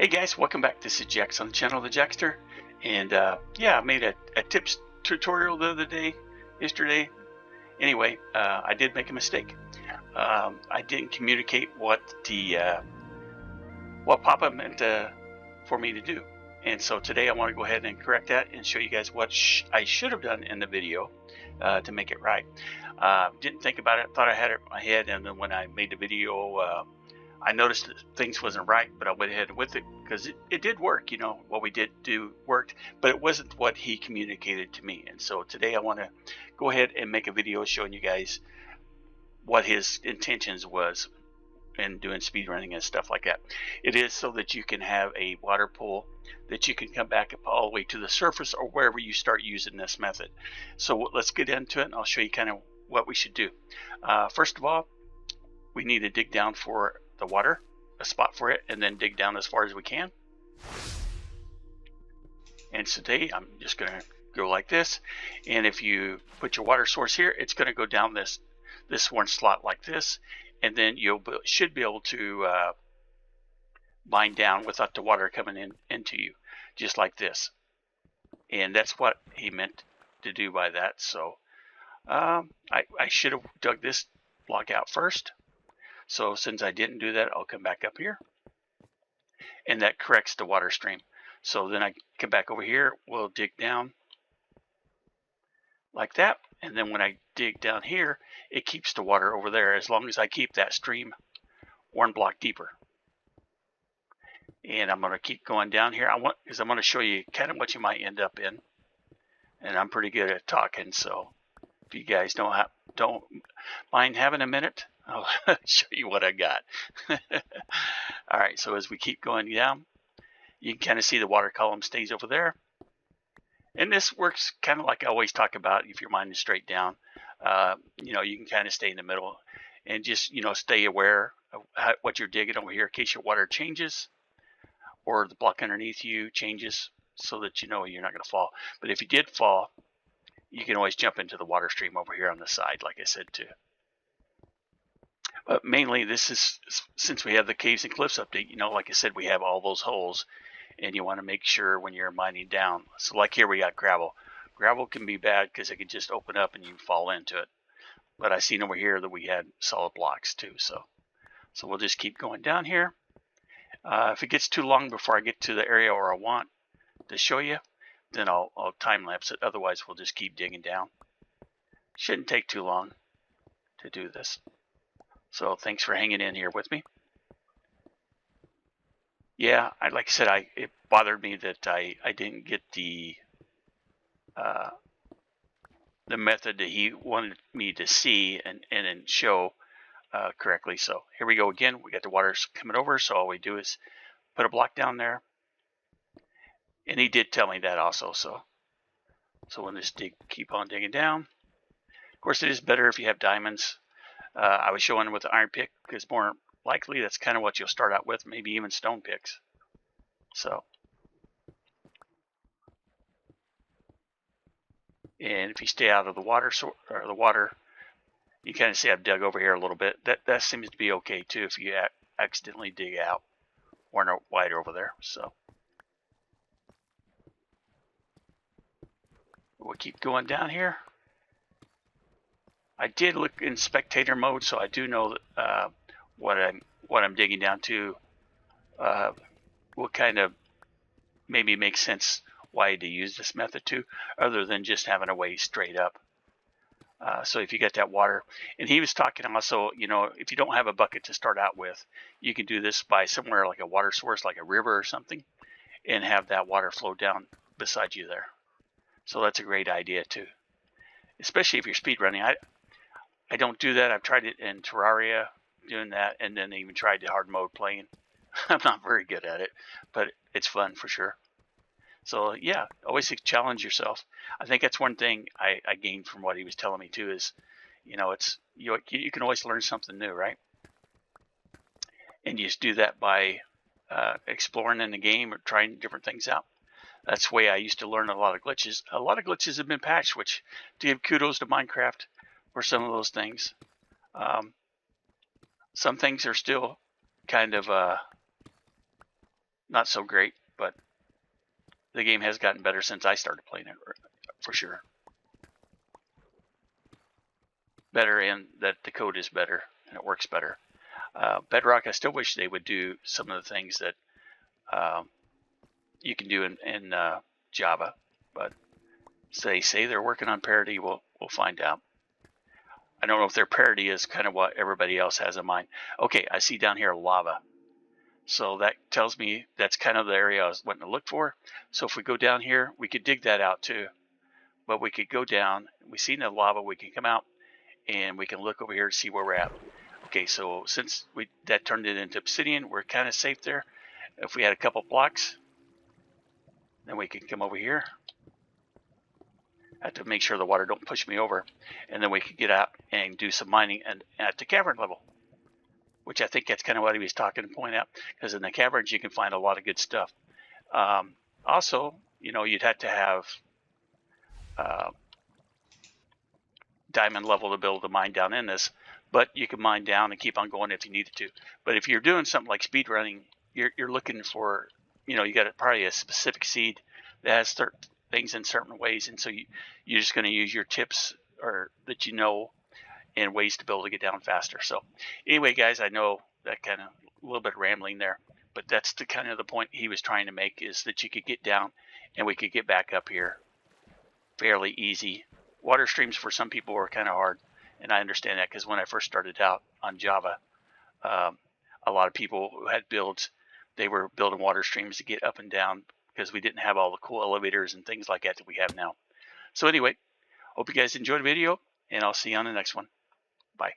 Hey guys, welcome back. This is Jax on the channel, the Jaxster, and yeah, I made a tips tutorial the other day, yesterday. Anyway, I did make a mistake. I didn't communicate what pop-up meant for me to do, and so today I want to go ahead and correct that and show you guys what I should have done in the video to make it right. Didn't think about it, thought I had it in my head, and then when I made the video, I noticed that things wasn't right, but I went ahead with it because it did work. You know, what we did do worked, but it wasn't what he communicated to me. And so today I want to go ahead and make a video showing you guys what his intentions was in doing speed running and stuff like that. It is so that you can have a water pool that you can come back up all the way to the surface or wherever you start using this method. So let's get into it, and I'll show you kind of what we should do. First of all, we need to dig down for the water, a spot for it, and then dig down as far as we can. And today I'm just going to go like this, and if you put your water source here, it's going to go down this one slot like this, and then you should be able to mine down without the water coming into you, just like this. And that's what he meant to do by that. So I should have dug this block out first. So since I didn't do that, I'll come back up here, and that corrects the water stream. So then I come back over here, we'll dig down like that, and then when I dig down here, it keeps the water over there as long as I keep that stream one block deeper. And I'm going to keep going down here. I'm going to show you kind of what you might end up in, and I'm pretty good at talking, so if you guys don't mind having a minute, I'll show you what I got. All right, so as we keep going down, you can kind of see the water column stays over there. And this works kind of like I always talk about. If you're mining straight down, you know, you can kind of stay in the middle and just, you know, stay aware of what you're digging over here in case your water changes or the block underneath you changes, so that you know you're not going to fall. But if you did fall, you can always jump into the water stream over here on the side, like I said too. But mainly this is, since we have the caves and cliffs update, you know, like I said, we have all those holes, and you want to make sure when you're mining down. So like here we got gravel. Gravel can be bad because it can just open up and you fall into it. But I seen over here that we had solid blocks too. So we'll just keep going down here. If it gets too long before I get to the area where I want to show you, then I'll time lapse it. Otherwise, we'll just keep digging down. Shouldn't take too long to do this. So thanks for hanging in here with me. Yeah, like I said, it bothered me that I didn't get the method that he wanted me to see and then show correctly. So here we go again. We got the water coming over, so all we do is put a block down there. And he did tell me that also. So we'll just keep on digging down. Of course, it is better if you have diamonds. I was showing with the iron pick because more likely that's kind of what you'll start out with, maybe even stone picks. So, and if you stay out of the water, you kind of see I've dug over here a little bit. That seems to be okay too if you accidentally dig out or no wider over there. So we'll keep going down here. I did look in spectator mode, so I do know what I'm digging down to will kind of maybe make sense why to use this method too, other than just having a way straight up. So if you get that water, and he was talking also, you know, if you don't have a bucket to start out with, you can do this by somewhere like a water source, like a river or something, and have that water flow down beside you there. So that's a great idea too, especially if you're speed running. I don't do that. I've tried it in Terraria doing that, and then even tried the hard mode playing. I'm not very good at it, but it's fun for sure. So yeah, always challenge yourself. I think that's one thing I gained from what he was telling me too is, you know, it's you can always learn something new, right? And you just do that by exploring in the game or trying different things out. That's the way I used to learn a lot of glitches. A lot of glitches have been patched, which to give kudos to Minecraft for some of those things. Some things are still kind of not so great, but the game has gotten better since I started playing it, for sure. Better in that the code is better and it works better. Bedrock, I still wish they would do some of the things that you can do in Java, but they say they're working on parity. We'll find out. I don't know if their parity is kind of what everybody else has in mind. Okay, I see down here lava. So that tells me that's kind of the area I was wanting to look for. So if we go down here, we could dig that out too. But we could go down. We see the lava. We can come out and we can look over here to see where we're at. Okay, so since that turned it into obsidian, we're kind of safe there. If we had a couple blocks, then we can come over here. I have to make sure the water don't push me over, and then we could get out and do some mining and at the cavern level, which I think that's kind of what he was talking to point out, because in the caverns you can find a lot of good stuff. Also, you'd have to have diamond level to be able to mine down in this, but you can mine down and keep on going if you needed to. But if you're doing something like speed running, you're looking for, you got probably a specific seed that has certain things in certain ways, and so you're just going to use your tips or that and ways to be able to get down faster. So anyway, guys, I know that kind of a little bit rambling there, but that's the kind of the point he was trying to make, is that you could get down and we could get back up here fairly easy. Water streams for some people were kind of hard, and I understand that, because when I first started out on Java, a lot of people who had builds, they were building water streams to get up and down, because we didn't have all the cool elevators and things like that we have now. So anyway, hope you guys enjoyed the video, and I'll see you on the next one. Bye.